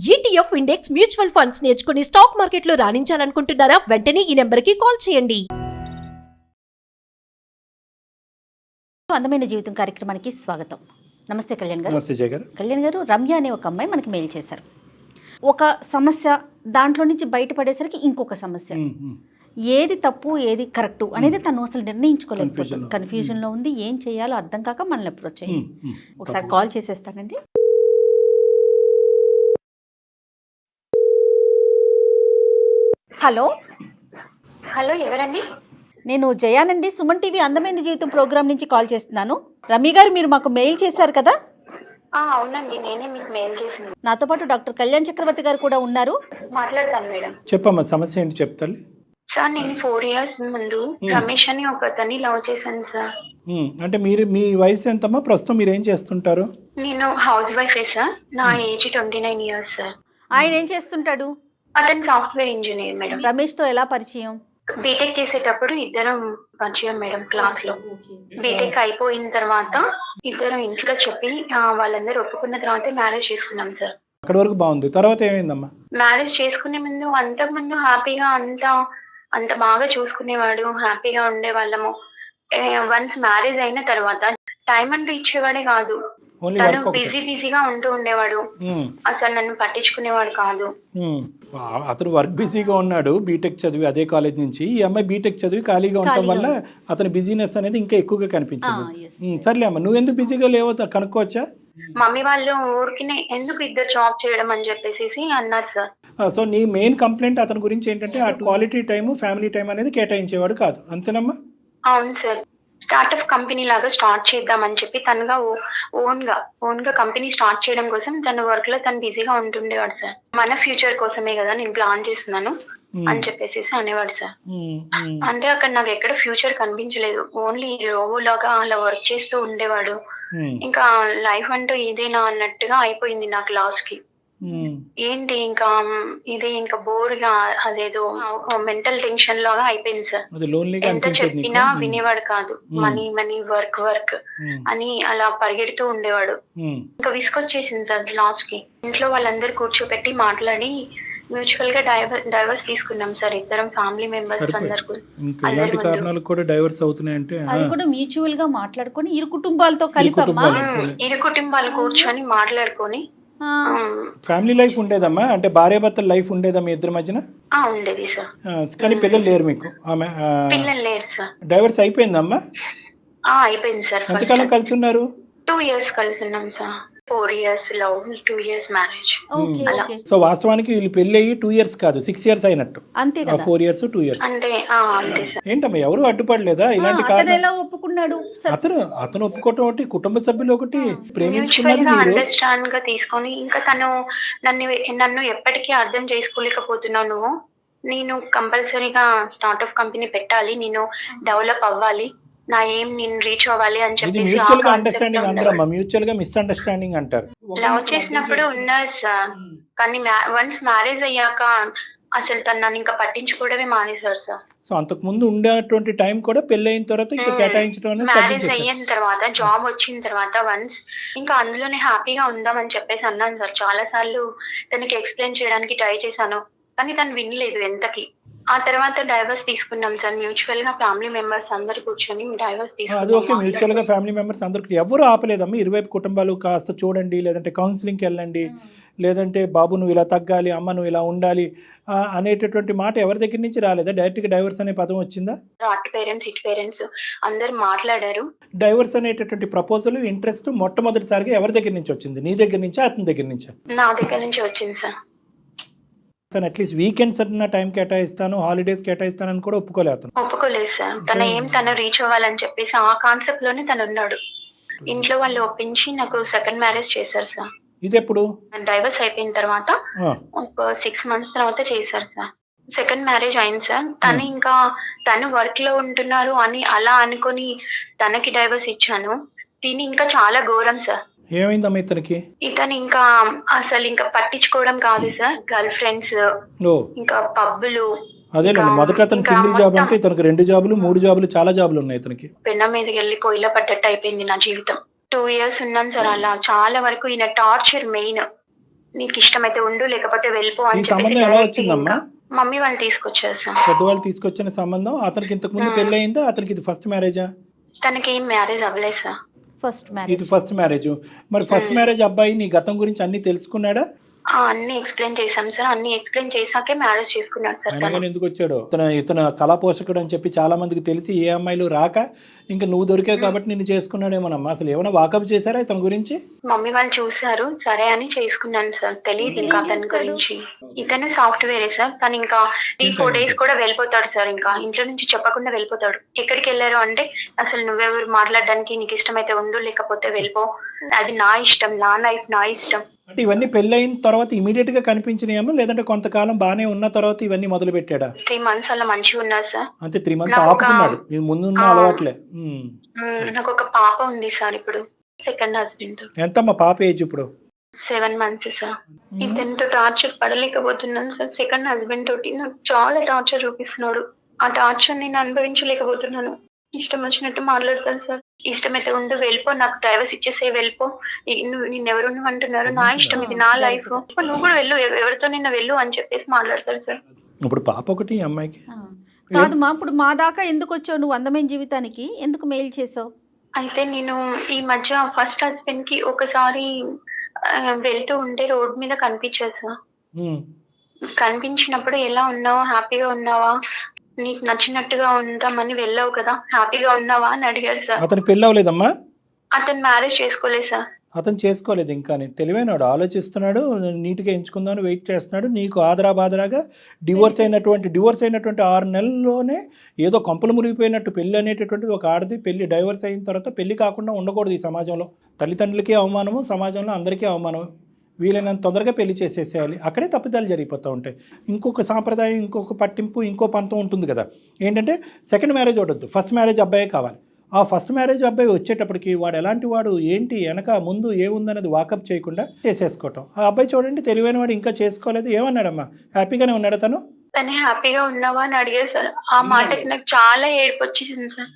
ETF index mutual funds నేర్చుకుని stock మార్కెట్లో రాణించాలనుకుంటున్నారా? వెంటనే ఈ నెంబర్కి కాల్ చేయండి. అందమైన జీవితం కార్యక్రమానికి స్వాగతం. నమస్తే కళ్యాణ్ గారు. నమస్తే జయ గారు. కళ్యాణ్ గారు, రమ్య అనే ఒక అమ్మాయి మనకి మెయిల్ చేశారు. ఒక సమస్య, దాంట్లో నుంచి బయటపడేసరికి ఇంకొక సమస్య. ఏది తప్పు ఏది కరెక్టు అనేది తను అసలు నిర్ణయించుకోలేకపోతుంది. కన్ఫ్యూజన్లో ఉంది. ఏం చేయాలో అర్థం కాక మనల్ని అప్రోచ్ అయ్యింది. ఒకసారి కాల్ చేసేస్తానండి. హలో హలో, ఎవరండి? నేను జయానండి, సుమన్ టీవీ అందమైన జీవితం ప్రోగ్రామ్ నుంచి కాల్ చేస్తున్నాను. రమ్య గారు, మీరు మాకు మెయిల్ చేశారు కదా? అవునండి, నేనే మీకు మెయిల్ చేసింది. నాతో పాటు డాక్టర్ కళ్యాణ్ చక్రవర్తి గారు కూడా ఉన్నారు. మాట్లాడతాను మేడం. చెప్పమ్మా, సమస్య ఏంటి చెప్తాను. సార్, నేను 4 years ముందు రమేష్ అని ఒక అతన్ని లవ్ చేశాను సార్. అంటే మీ వయసు ఎంతమ్మా? ప్రస్తుతం మీరు ఏం చేస్తుంటారు? నేను హౌస్ వైఫే సార్. నా ఏజ్ 29 years సార్. ఆయన ఏం చేస్తుంటాడు? అతను సాఫ్ట్వేర్ ఇంజనీర్ మేడం. రమేష్ తో ఎలా పరిచయం? బీటెక్ చేసేటప్పుడు ఇద్దరం పరిచయం మేడం, క్లాస్ లో. బీటెక్ అయిపోయిన తర్వాత ఇద్దరం ఇంట్లో చెప్పి వాళ్ళందరూ ఒప్పుకున్న తర్వాత మ్యారేజ్ చేసుకున్నాం సార్. అక్కడ వరకు బాగుంది. తర్వాత ఏమైందమ్మా? మ్యారేజ్ చేసుకునే ముందు, అంతకుముందు హ్యాపీగా అంత బాగా చూసుకునేవాడు, హ్యాపీగా ఉండేవాళ్ళము. వన్స్ మ్యారేజ్ అయిన తర్వాత టైం అంటూ ఇచ్చేవాడే కాదు. తను బిజీగా ఉంటూ ఉండేవాడు. అసలు నన్ను పట్టించుకునేవాడు కాదు. అతను వర్క్ బిజీగా ఉన్నాడు, బీటెక్ చదివి అదే కాలేజ్ నుంచి. ఈ అమ్మాయి బీటెక్ చదివి ఖాళీగా ఉండటం వల్ల అతని బిజీనెస్ అనేది ఇంకా ఎక్కువగా కనిపించింది. సర్లే అమ్మ, నువ్వు ఎందుకు బిజీగా లేవో కనుక్కోవచ్చా? మమ్మీ వాళ్ళు ఊరికినే ఎందుకు ఇద్దరు జాబ్ చేయడం అని చెప్పేసి అన్నారు సార్. సో నీ మెయిన్ కంప్లైంట్ అతని గురించి ఏంటంటే ఆ క్వాలిటీ టైం, ఫ్యామిలీ టైం అనేది కేటాయించేవాడు కాదు, అంతేనమ్మా? అవును సార్. స్టార్ట్అప్ కంపెనీ లాగా స్టార్ట్ చేద్దామని చెప్పి తనగా ఓన్ గా కంపెనీ స్టార్ట్ చేయడం కోసం తన వర్క్ లో తను బిజీగా ఉంటుండేవాడు సార్. మన ఫ్యూచర్ కోసమే కదా నేను ప్లాన్ చేస్తున్నాను అని చెప్పేసి అనేవాడు సార్. అంటే అక్కడ నాకు ఎక్కడ ఫ్యూచర్ కనిపించలేదు. ఓన్లీ రోబో లాగా అలా వర్క్ చేస్తూ ఉండేవాడు. ఇంకా లైఫ్ అంటూ ఇదేనా అన్నట్టుగా అయిపోయింది నాకు లాస్ట్ కి. ఏంటి ఇంకా బోర్ గా, అదేదో మెంటల్ టెన్షన్ లాగా అయిపోయింది సార్. ఎంత చెప్పినా వినేవాడు కాదు. మనీ మనీ, వర్క్ వర్క్ అని అలా పరిగెడుతూ ఉండేవాడు. ఇంకా విసుకొచ్చేసింది సార్ లాస్ట్ కి. ఇంట్లో వాళ్ళందరూ కూర్చోబెట్టి మాట్లాడి మ్యూచువల్ గా డైవర్స్ తీసుకున్నాం సార్. ఇద్దరం ఫ్యామిలీ మెంబర్స్ అందరు. అది కూడా మ్యూచువల్ గా మాట్లాడుకొని ఇరు కుటుంబాలతో కలిపి ఇరు కుటుంబాలు కూర్చొని మాట్లాడుకొని. ఫ్యామిలీ లైఫ్ ఉండేదమ్మా? అంటే భార్యాభర్తల లైఫ్ ఉండేదా మీ ఇద్దరి మధ్యన? ఉండేది సార్. కానీ పిల్లలు లేరు మీకు? పిల్లలు లేరు సార్. డైవర్స్ అయిపోయిందమ్మా? అయిపోయింది సార్. ఎంతకాలం కలిసి ఉన్నారు? 2 years కలిసి ఉన్నాం sir. 4 years love, 2 years marriage. So వాస్తవానికి వీళ్ళు పెళ్లి అయ్యి 2 years కాదు, 6 years అయినట్టు. అంతే కదా. 4 years 2 years అంటే అంతే సార్. ఏంటమ్మా, ఎవరు అడ్డుపడలేదా ఇలాంటి కారణం? ఎలా ఒప్పుకున్నాడు? అతను ఒప్పుకోవటం ఒకటి, కుటుంబ సభ్యులు ఒకటి, ప్రేమించుకున్నది అండర్స్టాండ్ గా తీసుకొని. ఇంకా తను నన్ను ఎప్పటికీ అర్థం చేసుకోలేకపోతున్నావు నువ్వు. నేను కంపల్సరీగా స్టార్ట్అప్ కంపెనీ పెట్టాలి, నేను డెవలప్ అవ్వాలి, నా ఏం నేను రీచ్ అవ్వాలి అని చెప్పేసి. మ్యూచువల్ గా అండర్స్టాండింగ్ అంటారమ్మా, మ్యూచువల్ గా మిస్అండర్స్టాండింగ్ అంటారు. లవ్ చేసినప్పుడు ఉన్నది సార్, కానీ వన్స్ మ్యారేజ్ అయ్యాక అసలు తను నన్ను ఇంకా పట్టించుకోవడమే మానేశారు సార్. సో అంతకు ముందు ఉండేటువంటి టైం కూడా పెళ్లి అయిన తర్వాత ఇంకా కేటాయించడం. మ్యారేజ్ అయిన తర్వాత, జాబ్ వచ్చిన తర్వాత వన్స్ ఇంకా అందులోనే హ్యాపీగా ఉందామని చెప్పేసి అన్నాను సార్. చాలా సార్లు తనకి ఎక్స్ప్లెయిన్ చేయడానికి ట్రై చేశాను, కానీ తను వినలేదు ఎంతకి. ఆ తర్వాత డైవర్స్ తీసుకున్నాం సార్. మ్యూచువల్ గా ఫ్యామిలీ మెంబర్స్ అందరు కూర్చొని డైవర్స్ తీసుకున్నాం. మ్యూచువల్ గా ఫ్యామిలీ మెంబర్స్ అందరికి ఎవరు ఆపలేదమ్మా? ఇరువైపు కుటుంబాలు కాస్త చూడండి, లేదంటే కౌన్సిలింగ్కి వెళ్ళండి, లేదంటే బాబు నువ్వు ఇలా తగ్గాలి, అమ్మ నువ్వు ఇలా ఉండాలి అనేటటువంటి మాట ఎవరి దగ్గర నుంచి రాలేదా? డైరెక్ట్ గా డైవర్స్ అనే పదం వచ్చిందా? అటు పేరెంట్స్ ఇటు పేరెంట్స్ అందరు మాట్లాడారు. డైవర్స్ అనేటటువంటి ప్రపోజల్, ఇంట్రెస్ట్ మొట్టమొదటిసారిగా ఎవరి దగ్గర నుంచి వచ్చింది? నీ దగ్గర నుంచా, అతని దగ్గర నుంచా? నా దగ్గర నుంచి వచ్చింది సార్. అట్లీస్ట్ వీకెండ్స్ అన్న టైం కేటాయిస్తాను, హాలిడేస్ కేటాయిస్తాను అని కూడా ఒప్పుకోలేదు సార్. తను రీచ్ అవ్వాలని చెప్పేసి ఆ కాన్సెప్ట్ లోనే తను ఉన్నాడు. ఇంట్లో వాళ్ళు ఒప్పించి నాకు సెకండ్ మ్యారేజ్ చేశారు సార్. ఇది ఎప్పుడు? డైవర్స్ అయిపోయిన తర్వాత ఒక 6 months తర్వాత చేశారు సార్. సెకండ్ మ్యారేజ్ అయింది సార్. తను వర్క్ లో ఉంటున్నారు అని అలా అనుకుని తనకి డైవర్స్ ఇచ్చాను. తిని ఇంకా చాలా ఘోరం సార్. ఏమైందమ్మా ఇతనికి? ఇతను ఇంకా అసలు ఇంకా పట్టించుకోవడం కాదు సార్. గర్ల్ ఫ్రెండ్స్, ఇంకా పబ్బులు. అదేనండి, మొదట అతను సింగిల్ జాబ్ అంటే ఇతనికి 2 జాబులు 3 జాబులు, చాలా జాబులు ఉన్నాయి ఇతనికి. పెన్న మీదకి వెళ్ళి పొయ్యిలో పడ్డట్టు అయిపోయింది నా జీవితం. 2 years ఉన్నాం సార్. అలా చాలా వరకు ఈయన టార్చర్ మెయిన్. నీకు ఇష్టమైతే ఉండు లేకపోతే వెళ్ళిపో ఈ అని చెప్పేసి సంబంధం ఎలా direct వచ్చిందమ్మా? ఇంకా మమ్మీ వాళ్ళు తీసుకొచ్చారు సార్. పెద్దవాళ్ళు తీసుకొచ్చిన సంబంధం. అతనికి ఇంతకు ముందు పెళ్లి అయిందా? అతనికి ఇది ఫస్ట్ మ్యారేజా? తనకి ఏం మ్యారేజ్ అవ్వలేదు సార్. First marriage. ఇది ఫస్ట్ మ్యారేజ్. మరి ఫస్ట్ మ్యారేజ్ అబ్బాయి నీ గతం గురించి అన్ని తెలుసుకున్నాడా? అన్ని ఎక్స్ప్లెయిన్ చేశాం సార్. అన్ని ఎక్స్ప్లెయిన్ చేశాకే మ్యారేజ్ చేసుకున్నాడు సార్ అయినా తను. కానీ ఎందుకు వచ్చాడు? ఇతను కళా పోషకుడు అని చెప్పి చాలా మందికి తెలిసి ఏ అమ్మాయిలు రాక ఇంకా నువ్వు దొరికావు కాబట్టి నిన్ను చేసుకున్నాడేమోనమ్మా. అసలు ఏమైనా వాకప్ చేశారా ఇతని గురించి? మమ్మీ వాళ్ళు చూసారు, సరే అని చేసుకున్నాను సార్. తెలియదు ఇతను ఇంకా ఏం అతని చేస్తాడు? గురించి. ఇతను సాఫ్ట్వేరే సార్. తను ఇంకా 3-4 డేస్ కూడా వెళ్ళిపోతాడు సార్. ఇంకా ఇంట్లో నుంచి చెప్పకుండా వెళ్ళిపోతాడు. ఎక్కడికి వెళ్ళారు అంటే అసలు నువ్వెవరు మాట్లాడడానికి, నీకు ఇష్టమైతే ఉండు లేకపోతే వెళ్ళిపో, అది నా ఇష్టం, నా లైఫ్ నా ఇష్టం. అంటే ఇవన్నీ పెళ్లి అయిన తర్వాత ఇమీడియట్ గా కనిపించినాయేమో, లేదంటే కొంతకాలం బానే ఉన్న తర్వాత ఇవన్నీ మొదలు పెట్టాడా? 3 months అలా మంచిగా ఉన్నారు సార్. అంటే 3 months నాకు ఒక- ఆపుకున్నాడు. ఇది ముందున్న అలవాట్లే. నాకు ఒక పాప ఉంది సార్. ఇప్పుడు సెకండ్ హస్బెండ్. ఎంతమ్మా పాప ఏజ్ ఇప్పుడు? 7 months సార్. ఇతనితో టార్చర్ పడలేకపోతున్నాను సార్. సెకండ్ హస్బెండ్ తోటి నాకు చాలా టార్చర్ చూపిస్తున్నాడు. ఆ టార్చర్ నేను అనుభవించలేకపోతున్నాను. ఇష్టం వచ్చినట్టు మాట్లాడతారు సార్. ఇష్టమైతే ఉండు వెళ్ళిపో, నాకు డైవర్స్ ఇచ్చేసే వెళ్ళిపో, నువ్వు నిన్నెవరు అంటున్నారు, నా ఇష్టం, ఇది నా లైఫ్, నువ్వు కూడా వెళ్ళు, ఎవరితో నిన్న వెళ్ళు అని చెప్పేసి మాట్లాడతారు సార్. ఇప్పుడు పాప ఒకటి, ఈ అమ్మాయికి కాదమ్మా, ఇప్పుడు మా దాకా ఎందుకు వచ్చావు నువ్వు? అందమైన జీవితానికి ఎందుకు మెయిల్ చేసావు? అయితే నేను ఈ మధ్య ఫస్ట్ హస్బెండ్ కి ఒకసారి వెళ్తూ ఉంటే రోడ్ మీద కనిపించారు సార్. కనిపించినప్పుడు ఎలా ఉన్నావా, హ్యాపీగా ఉన్నావా, నీకు నచ్చినట్టుగా ఉంటామని వెళ్ళావు కదా, హ్యాపీగా ఉన్నావా అని అడిగారు సార్. అతను పెళ్ళి అవ్వలేదమ్మా? అతను మ్యారేజ్ చేసుకోలేదు సార్. అతను చేసుకోలేదు ఇంకా. తెలివైనవాడు, ఆలోచిస్తున్నాడు, నీట్గా ఎంచుకుందామని వెయిట్ చేస్తున్నాడు. నీకు ఆదరాబాదరాగా డివోర్స్ అయినటువంటి 6 నెలల్లోనే ఏదో కొంపలు మునిగిపోయినట్టు పెళ్ళి అనేటటువంటిది ఒక ఆడది పెళ్లి డైవర్స్ అయిన తర్వాత పెళ్లి కాకుండా ఉండకూడదు ఈ సమాజంలో. తల్లిదండ్రులకి అవమానము, సమాజంలో అందరికీ అవమానం. వీలైనంత తొందరగా పెళ్లి చేసేసేయాలి. అక్కడే తప్పిదాలు జరిగిపోతూ ఉంటాయి. ఇంకొక సాంప్రదాయం, ఇంకొక పట్టింపు, ఇంకో పంతం ఉంటుంది కదా. ఏంటంటే సెకండ్ మ్యారేజ్ వద్దు, ఫస్ట్ మ్యారేజ్ అబ్బాయే కావాలి. ఆ ఫస్ట్ మ్యారేజ్ అబ్బాయి వచ్చేటప్పటికి వాడు ఎలాంటి వాడు, ఏంటి, వెనక ముందు ఏముందనేది వాకప్ చేయకుండా చేసేసుకోవటం. ఆ అబ్బాయి చూడండి తెలివైన వాడు, ఇంకా చేసుకోలేదు. ఏమన్నాడమ్మా? హ్యాపీగానే ఉన్నాడు తను? తను హ్యాపీగా ఉన్నావా అని అడిగారు సార్. ఆ మాటకి నాకు చాలా ఏడుపు వచ్చేసింది సార్.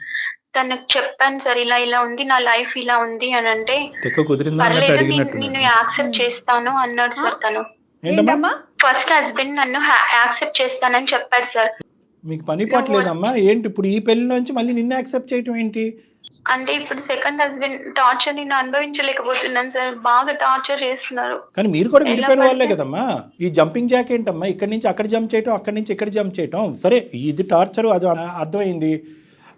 తనకు చెప్పాను సార్, ఇలా ఇలా ఉంది నా లైఫ్, ఇలా ఉంది అని అంటే పర్లేదు నేను యాక్సెప్ట్ చేస్తాను అన్నాడు సార్. తను ఏంటమ్మా? ఫస్ట్ హస్బెండ్ నన్ను యాక్సెప్ట్ చేస్తానని చెప్పాడు సార్. మీకు పని పట్టలేదమ్మా ఏంటి? ఇప్పుడు ఈ పెళ్లి నుంచి మళ్ళీ నిన్ను యాక్సెప్ట్ చేయటం ఏంటి? అంటే ఇప్పుడు సెకండ్ హస్బెండ్ టార్చర్ నేను అనుభవించలేకపోతున్నాను సార్. బాగా టార్చర్ చేస్తున్నారు. కానీ మీరు కూడా విడిపోయిన వాళ్ళే కదమ్మా. ఈ జంపింగ్ జాక్ ఏంటమ్మా? ఇక్కడి నుంచి అక్కడ జంప్ చేయటం, అక్కడి నుంచి ఇక్కడ జంప్ చేయటం. సరే ఇది టార్చర్, అది అర్థమైంది.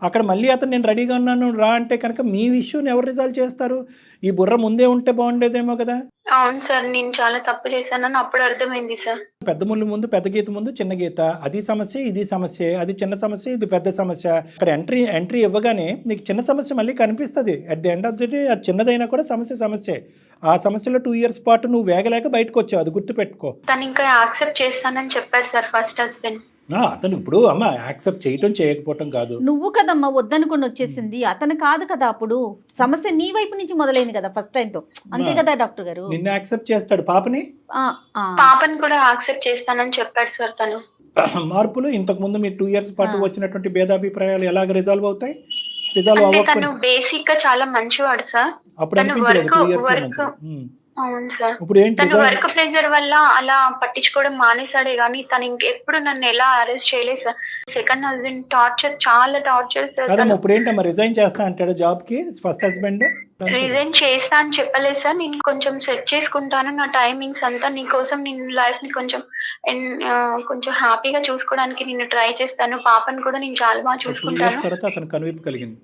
అక్కడ మళ్ళీ అతను నేను రెడీగా ఉన్నాను రా అంటే కనుక మీ ఇష్యూని ఎవరు రిజాల్వ్ చేస్తారు? ఈ బుర్ర ముందే ఉంటే బాగుండేదేమో కదా. అవును సార్, నేను చాలా తప్పు చేశానని అప్పుడు అర్థమైంది సార్. పెద్ద ముళ్ళు ముందు పెద్ద గీత ముందు చిన్న గీత, అది సమస్య ఇది సమస్య, అది చిన్న సమస్య ఇది పెద్ద సమస్య. అక్కడ ఎంట్రీ ఇవ్వగానే నీకు చిన్న సమస్య మళ్ళీ కనిపిస్తుంది. At the end of the day అది చిన్నదైనా కూడా సమస్యే. ఆ సమస్యలో 2 years పాటు నువ్వు వేగలేక బయటకు వచ్చావు, అది గుర్తుపెట్టుకో. తను ఇంకా యాక్సెప్ట్ చేస్తానని చెప్పాడు సార్ ఫస్ట్ హస్బెండ్. అతను ఇప్పుడు అమ్మ యాక్సెప్ట్ చేయటం చేయకపోవటం కాదు. నువ్వు కదమ్మా వద్దనుకొని వచ్చేసింది, అతను కాదు కదా. అప్పుడు సమస్య నీ వైపు నుంచి మొదలైంది కదా ఫస్ట్ టైం తో, అంతే కదా డాక్టర్ గారు? నిన్ను యాక్సెప్ట్ చేస్తాడు, పాపని పాపని కూడా యాక్సెప్ట్ చేస్తానని చెప్పాడు సార్ తను. మార్పులు ఇంతకు ముందు మీరు 2 years పాటు వచ్చినటువంటి భేదాభిప్రాయాలు ఎలాగ రిజాల్వ్ అవుతాయి? రిజాల్వ్ అంటే అవ్వకపోతే తను బేసిక్ గా చాలా మంచివాడు సార్. అప్పుడు తను అనిపించలేదు 2 years వర్క్ అవును సార్. ఇప్పుడు ఏంటి తను వర్క్ ప్రెషర్ వల్ల అలా పట్టించుకోవడం మానేసాడే గానీ తను ఇంకెప్పుడు నన్ను ఎలా అరెస్ట్ చేయలేదు సార్. సెకండ్ హస్బెండ్ టార్చర్, చాలా టార్చర్ సార్. కాదమ్మా ఇప్పుడు ఏంటమ్మా రిజైన్ చేస్తా అంటాడు జాబ్ కి ఫస్ట్ హస్బెండ్? రిజైన్ చేస్తా అని చెప్పలేదు సార్. నేను కొంచెం సెట్ చేసుకుంటాను నా టైమింగ్స్ అంతా, నీకోసం నేను లైఫ్ ని కొంచెం హ్యాపీగా చూసుకోవడానికి నేను ట్రై చేస్తాను. పాపని కూడా నేను చాలా బాగా చూసుకుంటాను. అతను కనువిప్పు కలిగింది.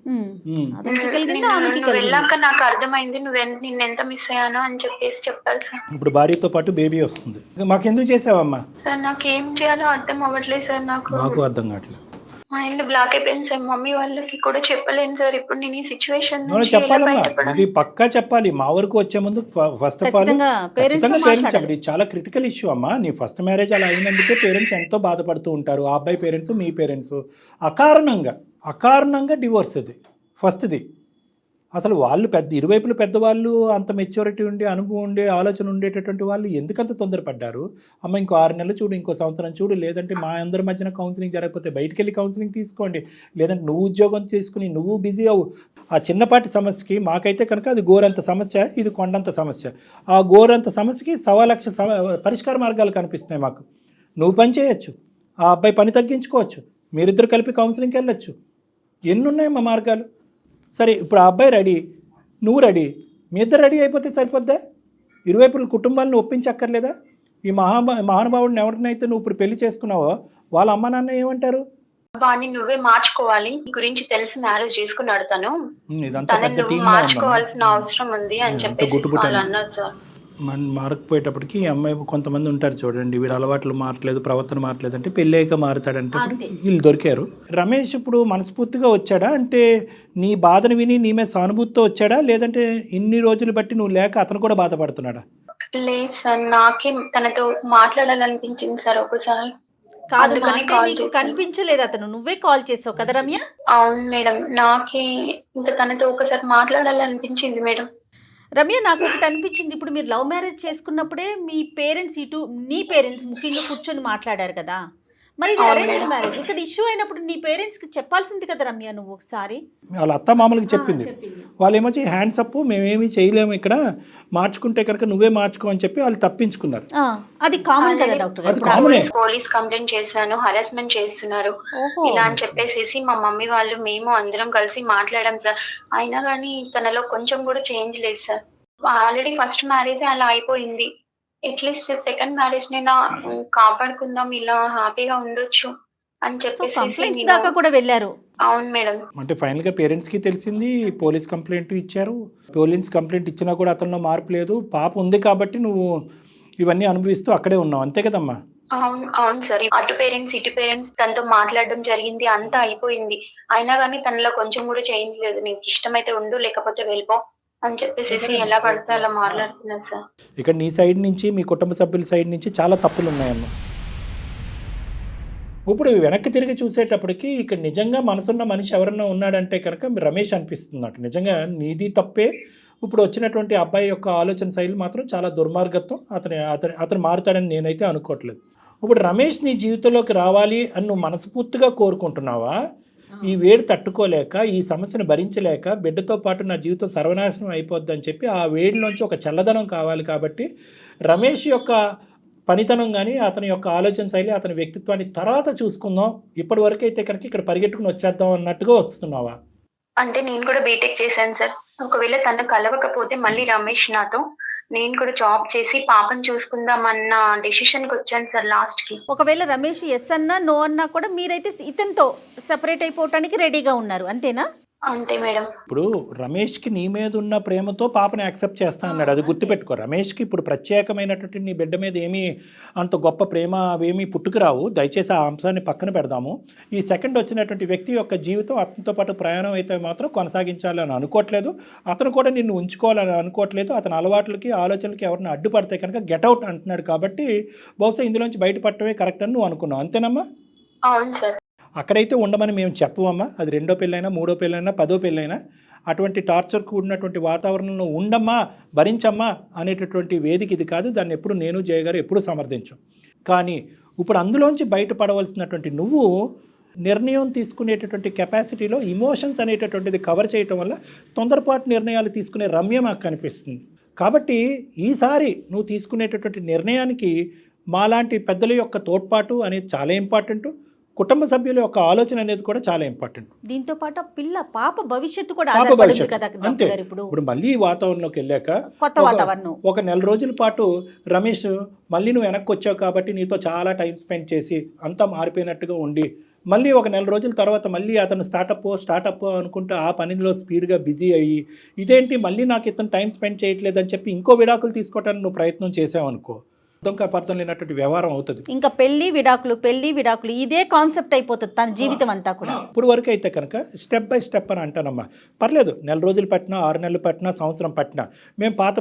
నువ్వు వెళ్ళాక నాకు అర్థమైంది నిన్నెంత మిస్ అయ్యాను అని చెప్పేసి చెప్పారు సార్. ఇప్పుడు భార్యతో పాటు బేబీ వస్తుంది. మాకెందుకు చేసావమ్మా? సార్ నాకు ఏం చేయాలో అర్థం అవ్వట్లేదు సార్. నాకు అర్థం కావట్లేదు. మైండ్ బ్లాక్ అయిపోయింది సార్. మమ్మీ వాళ్ళకి కూడా చెప్పలేను సార్. ఇప్పుడు నేను ఈ సిచ్యువేషన్ చెప్పాలమ్మా, ఇది పక్కా చెప్పాలి. మా వరకు వచ్చే ముందు ఫస్ట్ ఆఫ్ ఆల్ ఖచ్చితంగా పేరెంట్స్ చెప్పండి. చాలా క్రిటికల్ ఇష్యూ అమ్మా. నీ ఫస్ట్ మ్యారేజ్ అలా అయినందుకే పేరెంట్స్ ఎంతో బాధపడుతూ ఉంటారు. ఆ అబ్బాయి పేరెంట్స్, మీ పేరెంట్స్ అకారణంగా డివోర్స్. అది ఫస్ట్ది. అసలు వాళ్ళు ఇరువైపులు పెద్దవాళ్ళు అంత మెచ్యూరిటీ ఉండి అనుభవం ఉండే ఆలోచన ఉండేటటువంటి వాళ్ళు ఎందుకంత తొందరపడ్డారు? అమ్మ ఇంకో 6 నెలలు చూడు, ఇంకో సంవత్సరం చూడు, లేదంటే మా అందరి మధ్యన కౌన్సిలింగ్ జరగకపోతే బయటికి వెళ్ళి కౌన్సిలింగ్ తీసుకోండి, లేదంటే నువ్వు ఉద్యోగం తీసుకుని నువ్వు బిజీ అవ్వు. ఆ చిన్నపాటి సమస్యకి మాకైతే కనుక అది గోరంత సమస్య, ఇది కొండంత సమస్య. ఆ గోరంత సమస్యకి 1,00,000 పరిష్కార మార్గాలు కనిపిస్తున్నాయి మాకు. నువ్వు పని చేయొచ్చు, ఆ అబ్బాయి పని తగ్గించుకోవచ్చు, మీరిద్దరు కలిపి కౌన్సిలింగ్కి వెళ్ళొచ్చు, ఎన్నున్నాయి మా మార్గాలు. సరే ఇప్పుడు ఆ అబ్బాయి రెడీ, నువ్వు రెడీ, మీ ఇద్దరు రెడీ అయిపోతే సరిపోద్దా? ఇరువైపుల కుటుంబాలను ఒప్పించక్కర్లేదా? ఈ మహానుభావుడిని ఎవరినైతే నువ్వు ఇప్పుడు పెళ్లి చేసుకున్నావో వాళ్ళ అమ్మ నాన్న ఏమంటారు? వాడిని నువ్వే మార్చుకోవాలి, నీ గురించి తెలిసి మ్యారేజ్ చేసుకున్నాడు తను, ఇదంతా తనని పెద్ద నువ్వు టీం మార్చుకోవాల్సిన అవసరం ఉంది అని చెప్పేసి వాళ్ళు అన్నారు సార్. మన మారకపోయేటప్పటికి ఈ అమ్మాయి కొంతమంది ఉంటారు చూడండి, వీడు అలవాట్లు మారట్లేదు, ప్రవర్తన మారట్లేదు అంటే పెళ్ళయ్యాక మారుతాడంటే వీళ్ళు దొరికారు. రమేష్ ఇప్పుడు మనస్ఫూర్తిగా వచ్చాడా, అంటే నీ బాధను విని నీ మీద సానుభూతితో వచ్చాడా, లేదంటే ఇన్ని రోజులు బట్టి నువ్వు లేక అతను కూడా బాధపడుతున్నాడా? లేదు సార్, నాకే తనతో మాట్లాడాలనిపించింది సార్ ఒకసారి. కాదు, అందుకని అంటే కాల్ నీకు చేశాను. కనిపించలేదు, అతను నువ్వే కాల్ చేసావు కదా రమ్య? అవును మేడం, నాకే ఇంకా తనతో ఒకసారి మాట్లాడాలనిపించింది మేడం. రమ్య, నాకు ఒకటి అనిపించింది, ఇప్పుడు మీరు లవ్ మ్యారేజ్ చేసుకున్నప్పుడే మీ పేరెంట్స్ నీ పేరెంట్స్ ముఖ్యంగా కూర్చొని మాట్లాడారు కదా, మరి ఇది అవును అరేంజ్ మేడం. మ్యారేజ్, ఇక్కడ ఇష్యూ అయినప్పుడు నీ పేరెంట్స్కి చెప్పాల్సింది కదా రమ్య నువ్వు ఒకసారి. వాళ్ళ అత్త మామూలుగా చెప్పింది, వాళ్ళు ఏమొచ్చి హ్యాండ్స్ అప్, మేమేమి చేయలేము ఇక్కడ, మార్చుకుంటే కనుక నువ్వే మార్చుకో అని చెప్పి వాళ్ళు తప్పించుకున్నారు. అది కామన్ కదా డాక్టర్ అది గారు? కామనే. పోలీస్ కంప్లైంట్ చేశాను, హరాస్మెంట్ చేస్తున్నారు ఓహో. ఇలా అని చెప్పేసి మా మమ్మీ వాళ్ళు మేము అందరం కలిసి మాట్లాడాం సార్. అయినా కానీ తనలో కొంచెం కూడా చేంజ్ లేదు సార్. ఆల్రెడీ ఫస్ట్ మ్యారేజ్ అలా అయిపోయింది, అట్లీస్ట్ సెకండ్ మ్యారేజ్ ని కాపాడుకుందాం, ఇలా హ్యాపీగా ఉండొచ్చు అని సో చెప్పేసి కంప్లైంట్స్ నేను- దాకా కూడా వెళ్ళారు. అవును మేడం. అంటే ఫైనల్గా పేరెంట్స్కి తెలిసింది, పోలీస్ కంప్లైంట్ ఇచ్చారు. పోలీస్ కంప్లైంట్ ఇచ్చినా కూడా అతనిలో మార్పు లేదు. పాప ఉంది కాబట్టి నువ్వు ఇవన్నీ అనుభవిస్తూ అక్కడే ఉన్నావు, అంతే కదమ్మా? అవును అవును సార్, అటు పేరెంట్స్ ఇటు పేరెంట్స్ తనతో మాట్లాడడం జరిగింది, అంతా అయిపోయింది. అయినా కానీ తనలో కొంచెం కూడా చేంజ్ లేదు. నీకు ఇష్టమైతే ఉండు, లేకపోతే వెళ్ళిపో అని చెప్పేసి ఎలా పడితే అలా మాట్లాడుతున్నారు సార్. ఇక్కడ నీ సైడ్ నుంచి, మీ కుటుంబ సభ్యుల సైడ్ నుంచి చాలా తప్పులు ఉన్నాయమ్మా. ఇప్పుడు వెనక్కి తిరిగి చూసేటప్పటికి ఇక్కడ నిజంగా మనసున్న మనిషి ఎవరన్నా ఉన్నాడంటే కనుక రమేష్ అనిపిస్తుంది నాకు. నిజంగా నీది తప్పే. ఇప్పుడు వచ్చినటువంటి అబ్బాయి యొక్క ఆలోచన శైలి మాత్రం చాలా దుర్మార్గత్వం. అతను మారుతాడని నేనైతే అనుకోవట్లేదు. ఇప్పుడు రమేష్ నీ జీవితంలోకి రావాలి అని నువ్వు మనస్ఫూర్తిగా కోరుకుంటున్నావా? ఈ వేడి తట్టుకోలేక, ఈ సమస్యను భరించలేక, బిడ్డతో పాటు నా జీవితం సర్వనాశనం అయిపోద్ది అని చెప్పి ఆ వేడిలోంచి ఒక చల్లదనం కావాలి కాబట్టి రమేష్ యొక్క పనితనం కానీ, అతని యొక్క ఆలోచన శైలి, అతని వ్యక్తిత్వాన్ని తర్వాత చూసుకుందాం, ఇప్పటి వరకు అయితే కనుక ఇక్కడ పరిగెట్టుకుని వచ్చేద్దాం అన్నట్టుగా వస్తున్నావా? అంటే నేను కూడా బీటెక్ చేశాను సార్. ఒకవేళ తను కలవకపోతే మళ్ళీ రమేష్ నాతో, నేను కూడా జాబ్ చేసి పాపను చూసుకుందాం అన్న డెసిషన్ కి వచ్చాను సార్ లాస్ట్ కి. ఒకవేళ రమేష్ ఎస్ అన్నా నో అన్నా కూడా మీరైతే ఇతనితో సెపరేట్ అయిపోవటానికి రెడీగా ఉన్నారు, అంతేనా? అంతే మేడం. ఇప్పుడు రమేష్కి నీ మీద ఉన్న ప్రేమతో పాపని యాక్సెప్ట్ చేస్తా అన్నాడు, అది గుర్తుపెట్టుకో. రమేష్కి ఇప్పుడు ప్రత్యేకమైనటువంటి నీ బిడ్డ మీద ఏమీ అంత గొప్ప ప్రేమ అవేమీ పుట్టుకురావు. దయచేసి ఆ అంశాన్ని పక్కన పెడదాము. ఈ సెకండ్ వచ్చినటువంటి వ్యక్తి యొక్క జీవితం అతనితో పాటు ప్రయాణం అయితే మాత్రం కొనసాగించాలని అనుకోవట్లేదు. అతను కూడా నిన్ను ఉంచుకోవాలని అనుకోవట్లేదు. అతని అలవాట్లకి, ఆలోచనలకి ఎవరిని అడ్డుపడితే కనుక గెట్అవుట్ అంటున్నాడు. కాబట్టి బహుశా ఇందులోంచి బయటపడటమే కరెక్ట్ అని నువ్వు అనుకున్నావు, అంతేనమ్మా? అవును సార్. అక్కడైతే ఉండమని మేము చెప్పవమ్మా. అది 2వ పెళ్ళైనా, 3వ పెళ్ళైనా, 10వ పెళ్ళైనా అటువంటి టార్చర్ కూడినటువంటి వాతావరణంలో ఉండమ్మా, భరించమ్మా అనేటటువంటి వేదిక ఇది కాదు. దాన్ని ఎప్పుడు నేను జయ గారు ఎప్పుడు సమర్థించాం. కానీ ఇప్పుడు అందులోంచి బయటపడవలసినటువంటి నువ్వు నిర్ణయం తీసుకునేటటువంటి కెపాసిటీలో ఇమోషన్స్ అనేటటువంటిది కవర్ చేయటం వల్ల తొందరపాటు నిర్ణయాలు తీసుకునే రమ్య మాకు కనిపిస్తుంది. కాబట్టి ఈసారి నువ్వు తీసుకునేటటువంటి నిర్ణయానికి మాలాంటి పెద్దల యొక్క తోడ్పాటు అనేది చాలా ఇంపార్టెంట్. కుటుంబ సభ్యుల యొక్క ఆలోచన అనేది కూడా చాలా ఇంపార్టెంట్. దీంతో పాటు పాప భవిష్యత్తు కూడా పాప ఆధారపడుతుంది భవిష్యత్తు కదా అంతే. డాక్టర్ గారు? ఇప్పుడు మళ్ళీ ఈ వాతావరణంలోకి వెళ్ళాక కొత్త వాతావరణం, ఒక నెల రోజుల పాటు రమేష్ మళ్ళీ నువ్వు వెనక్కి వచ్చావు కాబట్టి నీతో చాలా టైం స్పెండ్ చేసి అంతా మారిపోయినట్టుగా ఉండి, మళ్ళీ ఒక నెల రోజుల తర్వాత మళ్ళీ అతను స్టార్టప్ అనుకుంటే ఆ పనిలో స్పీడ్గా బిజీ అయ్యి, ఇదేంటి మళ్ళీ నాకు ఇతను టైం స్పెండ్ చేయట్లేదని చెప్పి ఇంకో విడాకులు తీసుకోవడానికి నువ్వు ప్రయత్నం చేసావు అనుకో, అర్థం లేనటువంటి వ్యవహారం అవుతుంది. ఇంకా పెళ్లి విడాకులు ఇదే కాన్సెప్ట్ అయిపోతుంది తన జీవితం అంతా కూడా. ఇప్పుడు వరకు అయితే కనుక స్టెప్ బై స్టెప్ అని అంటానమ్మా. పర్లేదు, నెల రోజులు పట్టినా, 6 నెలలు పట్టినా, సంవత్సరం పట్టినా, మేము పాత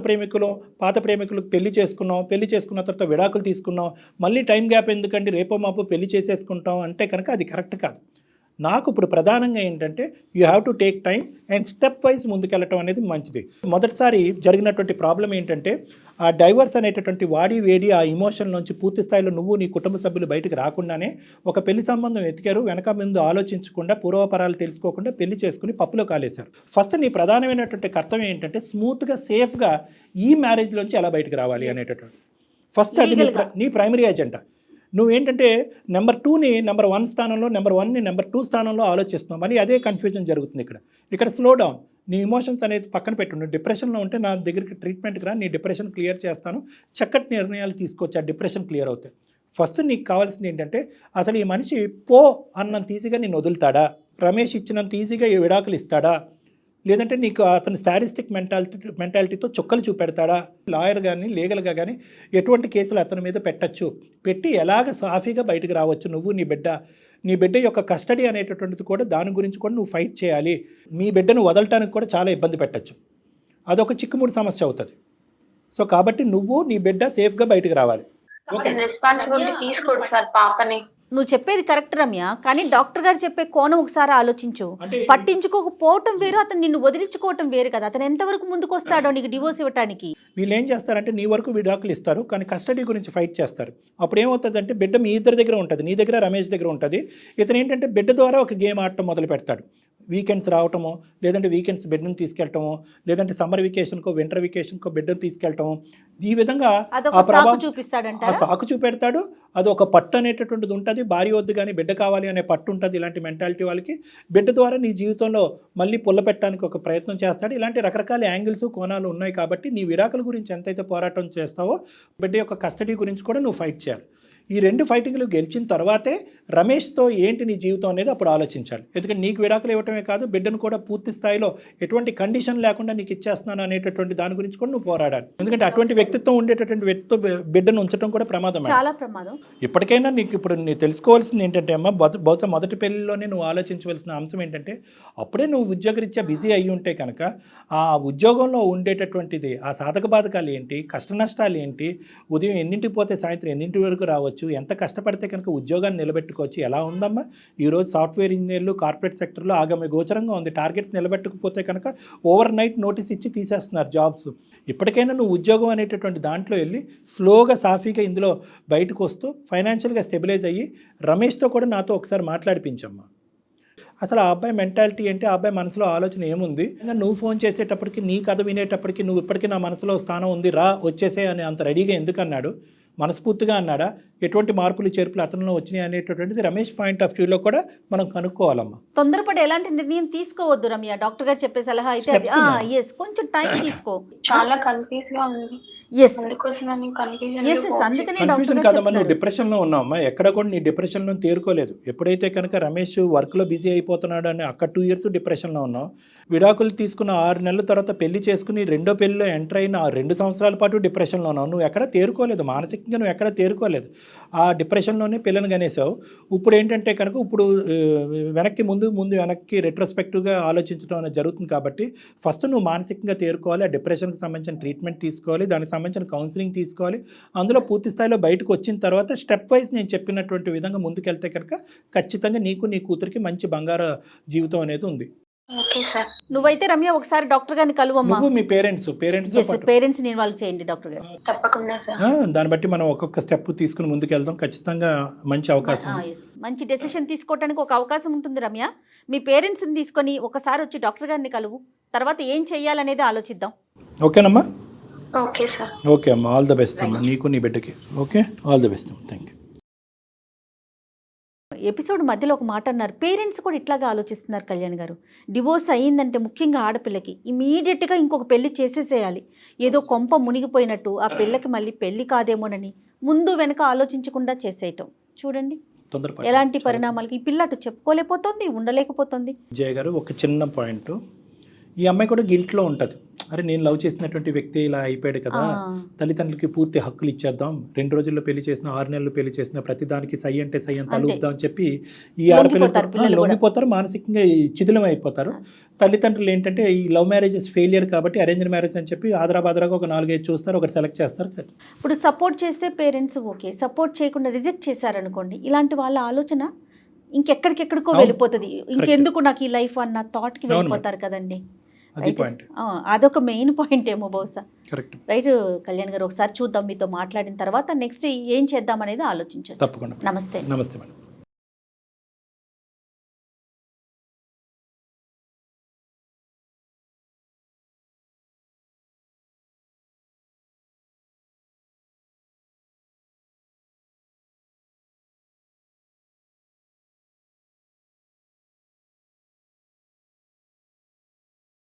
ప్రేమికులకు పెళ్లి చేసుకున్న తర్వాత విడాకులు తీసుకున్నాం, మళ్ళీ టైం గ్యాప్ ఎందుకండి, రేపో మాపో పెళ్లి చేసేసుకుంటాం అంటే కనుక అది కరెక్ట్ కాదు. నాకు ఇప్పుడు ప్రధానంగా ఏంటంటే you have to take time and step wise ముందుకెళ్ళటం అనేది మంచిది. మొదటిసారి జరిగినటువంటి ప్రాబ్లం ఏంటంటే ఆ డైవర్స్ అనేటటువంటి వాడి వేడి ఆ ఇమోషన్ నుంచి పూర్తి స్థాయిలో నువ్వు నీ కుటుంబ సభ్యులు బయటకు రాకుండానే ఒక పెళ్లి సంబంధం ఎతికారు, వెనక ముందు ఆలోచించకుండా పూర్వపరాలు తెలుసుకోకుండా పెళ్లి చేసుకుని పప్పులో కాలేశారు. ఫస్ట్ నీ ప్రధానమైనటువంటి కర్తవ్యం ఏంటంటే స్మూత్గా సేఫ్గా ఈ మ్యారేజ్లోంచి ఎలా బయటకు రావాలి అనేటటువంటి ఫస్ట్ అది నీ ప్రైమరీ అజెండా. నువ్వేంటంటే నెంబర్ 2ని నెంబర్ 1 స్థానంలో, నెంబర్ 1ని నెంబర్ 2 స్థానంలో ఆలోచిస్తున్నావు. మళ్ళీ అదే కన్ఫ్యూజన్ జరుగుతుంది ఇక్కడ స్లో డౌన్. నీ ఇమోషన్స్ అనేది పక్కన పెట్టు. నువ్వు డిప్రెషన్లో ఉంటే నా దగ్గరికి ట్రీట్మెంట్కి రా, నీ డిప్రెషన్ క్లియర్ చేస్తాను, చక్కటి నిర్ణయాలు తీసుకోవచ్చు, ఆ డిప్రెషన్ క్లియర్ అవుతాయి. ఫస్ట్ నీకు కావాల్సింది ఏంటంటే అసలు ఈ మనిషి పో అన్నంత ఈజీగా నేను వదులుతాడా, రమేష్ ఇచ్చినంత ఈజీగా ఈ విడాకులు ఇస్తాడా, లేదంటే నీకు అతను స్టాటిస్టిక్ మెంటాలిటీతో చుక్కలు చూపెడతాడా, లాయర్ కానీ లీగల్గా కానీ ఎటువంటి కేసులు అతని మీద పెట్టచ్చు, పెట్టి ఎలాగ సాఫీగా బయటకు రావచ్చు నువ్వు నీ బిడ్డ యొక్క కస్టడీ అనేటటువంటిది కూడా దాని గురించి కూడా నువ్వు ఫైట్ చేయాలి. మీ బిడ్డను వదలటానికి కూడా చాలా ఇబ్బంది పెట్టచ్చు, అదొక చిక్కుముడి సమస్య అవుతుంది. సో కాబట్టి నువ్వు నీ బిడ్డ సేఫ్గా బయటకు రావాలి. రెస్పాన్సిబిలిటీ తీసుకోడు సార్ పాపని. నువ్వు చెప్పేది కరెక్ట్ రమ్య, కానీ డాక్టర్ గారు చెప్పే కోణం ఒకసారి ఆలోచించు. పట్టించుకోకపోవటం వేరు, అతను నిన్ను వదిలించుకోవటం వేరు కదా. అతను ఎంతవరకు ముందుకు వస్తాడో నీకు డివోర్స్ ఇవ్వడానికి. వీళ్ళు ఏం చేస్తారంటే నీ వరకు విడాకులు ఇస్తారు, కానీ కస్టడీ గురించి ఫైట్ చేస్తారు. అప్పుడు ఏమవుతుందంటే బిడ్డ మీ ఇద్దరి దగ్గర ఉంటుంది, నీ దగ్గర రమేష్ దగ్గర ఉంటుంది. ఇతను ఏంటంటే బిడ్డ ద్వారా ఒక గేమ్ ఆడటం మొదలు పెడతాడు. వీకెండ్స్ రావటము, లేదంటే వీకెండ్స్ బిడ్డను తీసుకెళ్ళటము, లేదంటే సమ్మర్ వెకేషన్కో వింటర్ వెకేషన్కో బిడ్డను తీసుకెళ్ళటము. ఈ విధంగా ఆ ప్రభావం ఆ సాకు చూపెడతాడు. అది ఒక పట్టు అనేటటువంటిది ఉంటుంది. భార్య వద్దు కానీ బిడ్డ కావాలి అనే పట్టు ఉంటుంది ఇలాంటి మెంటాలిటీ వాళ్ళకి. బిడ్డ ద్వారా నీ జీవితంలో మళ్ళీ పుల్ల పెట్టడానికి ఒక ప్రయత్నం చేస్తాడు. ఇలాంటి రకరకాల యాంగిల్స్ కోణాలు ఉన్నాయి. కాబట్టి నీ విడాకుల గురించి ఎంతైతే పోరాటం చేస్తావో బిడ్డ యొక్క కస్టడీ గురించి కూడా నువ్వు ఫైట్ చేయాలి. ఈ 2 ఫైటింగ్లు గెలిచిన తర్వాతే రమేష్తో ఏంటి నీ జీవితం అనేది అప్పుడు ఆలోచించాలి. ఎందుకంటే నీకు విడాకులు ఇవ్వటమే కాదు, బిడ్డను కూడా పూర్తి స్థాయిలో ఎటువంటి కండిషన్ లేకుండా నీకు ఇచ్చేస్తున్నాను అనేటటువంటి దాని గురించి కూడా నువ్వు పోరాడాలి. ఎందుకంటే అటువంటి వ్యక్తిత్వం ఉండేటటువంటి వ్యక్తితో బిడ్డను ఉంచడం కూడా ప్రమాదం, చాలా ప్రమాదం. ఇప్పటికైనా నీకు ఇప్పుడు నీకు తెలుసుకోవాల్సింది ఏంటంటే అమ్మ, బహుశా మొదటి పెళ్లిలోనే నువ్వు ఆలోచించవలసిన అంశం ఏంటంటే అప్పుడే నువ్వు ఉద్యోగరీత్యా బిజీ అయ్యి ఉంటే కనుక ఆ ఉద్యోగంలో ఉండేటటువంటిది ఆ సాధక బాధకాలు ఏంటి, కష్ట నష్టాలు ఏంటి, ఉదయం ఎన్నింటికి పోతే సాయంత్రం ఎన్నింటి వరకు రావచ్చు, ఎంత కష్టపడితే కనుక ఉద్యోగాన్ని నిలబెట్టుకోవచ్చు, ఎలా ఉందమ్మా ఈరోజు సాఫ్ట్వేర్ ఇంజనీర్లు కార్పొరేట్ సెక్టర్లో ఆగమ్య గోచరంగా ఉంది. టార్గెట్స్ నిలబెట్టకపోతే కనుక ఓవర్ నైట్ నోటీస్ ఇచ్చి తీసేస్తున్నారు జాబ్స్. ఇప్పటికైనా నువ్వు ఉద్యోగం అనేటటువంటి దాంట్లో వెళ్ళి స్లోగా సాఫీగా ఇందులో బయటకు వస్తూ ఫైనాన్షియల్గా స్టెబిలైజ్ అయ్యి రమేష్తో కూడా నాతో ఒకసారి మాట్లాడిపించమ్మా. అసలు ఆ అబ్బాయి మెంటాలిటీ ఏంటి, ఆ అబ్బాయి మనసులో ఆలోచన ఏముంది, ఇంకా నువ్వు ఫోన్ చేసేటప్పటికి నీ కథ వినేటప్పటికి నువ్వు ఇప్పటికీ నా మనసులో స్థానం ఉంది రా వచ్చేసే అని అంత రెడీగా ఎందుకు అన్నాడు, మనస్ఫూర్తిగా అన్నాడా, ఎటువంటి మార్పులు చేర్పులు అతనిలో వచ్చినాయి అనేటటువంటిది రమేష్ పాయింట్ ఆఫ్ వ్యూలో కూడా మనం కనుక్కోవాలమ్మా. తొందరపడి ఎలాంటి నిర్ణయం తీసుకోవద్దు రమ్య. డాక్టర్ గారు చెప్పే సలహా అయితే కొంచెం టైం తీసుకో. చాలా కన్ఫ్యూజ్ గా ఉంది. కన్ఫ్యూజన్ కాదమ్మా, నువ్వు డిప్రెషన్లో ఉన్నావమ్మా. ఎక్కడ కూడా నీ డిప్రెషన్లో తేరుకోలేదు. ఎప్పుడైతే కనుక రమేష్ వర్క్లో బిజీ అయిపోతున్నాడు అని అక్కడ 2 years డిప్రెషన్లో ఉన్నావు. విడాకులు తీసుకున్న 6 నెలల తర్వాత పెళ్లి చేసుకుని రెండో పెళ్లిలో ఎంటర్ అయిన 2 సంవత్సరాల పాటు డిప్రెషన్లో ఉన్నావు. నువ్వు ఎక్కడ తేరుకోలేదు, మానసికంగా నువ్వు ఎక్కడ తేరుకోలేదు. ఆ డిప్రెషన్లోనే పిల్లని కనేసావు. ఇప్పుడు ఏంటంటే కనుక ఇప్పుడు వెనక్కి ముందు వెనక్కి రెట్రోస్పెక్టివ్గా ఆలోచించడం అనేది జరుగుతుంది. కాబట్టి ఫస్ట్ నువ్వు మానసికంగా తేరుకోవాలి, ఆ డిప్రెషన్కి సంబంధించిన ట్రీట్మెంట్ తీసుకోవాలి, దానికి సంబంధించిన కౌన్సిలింగ్ తీసుకోవాలి. అందులో పూర్తి స్థాయిలో బయటకు వచ్చిన తర్వాత స్టెప్ వైజ్ నేను చెప్పినటువంటి విధంగా ముందుకెళ్తే కనుక ఖచ్చితంగా నీకు నీ కూతురికి మంచి బంగారు జీవితం అనేది ఉంది. నువ్వైతే రమ్య ఒకసారి డాక్టర్ గారిని కలువమ్మా. నువ్వు మీ పేరెంట్స్ ఇన్వాల్వ్ చేయండి డాక్టర్ గారు. తప్పకుండా సార్. దాన్ని బట్టి మనం ఒక్కొక్క స్టెప్ తీసుకుని ముందుకెళ్దాం. ఖచ్చితంగా మంచి అవకాశం, మంచి డెసిషన్ తీసుకోవడానికి ఒక అవకాశం ఉంటుంది రమ్య. మీ పేరెంట్స్ని తీసుకొని ఒకసారి వచ్చి డాక్టర్ గారిని కలువు, తర్వాత ఏం చెయ్యాలనేది ఆలోచిద్దాం. ఓకేనమ్మా? Okay sir. ఓకే అమ్మా, ఆల్ ద బెస్ట్ అమ్మా నీకు నీ బిడ్డకి. ఓకే, ఆల్ ద బెస్ట్ అమ్మా, థ్యాంక్ యూ. ఎపిసోడ్ మధ్యలో ఒక మాట అన్నారు, పేరెంట్స్ కూడా ఇట్లాగా ఆలోచిస్తున్నారు కళ్యాణ్ గారు. డివోర్స్ అయ్యిందంటే ముఖ్యంగా ఆడపిల్లకి ఇమీడియట్గా ఇంకొక పెళ్లి చేసేసేయాలి, ఏదో కొంప మునిగిపోయినట్టు, ఆ పిల్లకి మళ్ళీ పెళ్లి కాదేమోనని ముందు వెనక ఆలోచించకుండా చేసేయటం. చూడండి ఎలాంటి పరిణామాలకి. ఈ పిల్ల అటు చెప్పుకోలేకపోతుంది, ఉండలేకపోతుంది. జయ గారు ఒక చిన్న పాయింట్, ఈ అమ్మాయి కూడా గిల్ట్లో ఉంటుంది. అరే నేను లవ్ చేసినటువంటి వ్యక్తి ఇలా అయిపోయాడు కదా, తల్లిదండ్రులకి పూర్తి హక్కులు ఇచ్చేద్దాం, 2 రోజుల్లో పెళ్లి చేసిన 6 నెలలు పెళ్లి చేసిన ప్రతిదానికి సై అంటే సై అని తలుపుదాం అని చెప్పి ఈ ఆడపిల్లలు లొంగిపోతారు, మానసికంగా చిదిలం అయిపోతారు. తల్లిదండ్రులు ఏంటంటే ఈ లవ్ మ్యారేజెస్ ఫెయిలియర్ కాబట్టి అరేంజ్ మ్యారేజ్ అని చెప్పి ఆదరాబాదరాగా ఒక 4-5 చూస్తారు, ఒకటి సెలెక్ట్ చేస్తారు. ఇప్పుడు సపోర్ట్ చేస్తే పేరెంట్స్ ఓకే, సపోర్ట్ చేయకుండా రిజెక్ట్ చేశారనుకోండి, ఇలాంటి వాళ్ళ ఆలోచన ఇంకెక్కడికెక్కడికో అవును. వెళ్ళిపోతుంది. ఇంకెందుకు నాకు ఈ లైఫ్ అన్న థాట్కి అవును వెళ్ళిపోతారు కదండి. అది రైట్. పాయింట్. అదొక మెయిన్ పాయింట్ ఏమో బహుశా. కరెక్ట్. రైట్ కళ్యాణ్ గారు, ఒకసారి చూద్దాం మీతో మాట్లాడిన తర్వాత నెక్స్ట్ ఏం చేద్దాం అనేది ఆలోచించండి. తప్పకుండా. నమస్తే. నమస్తే మేడం.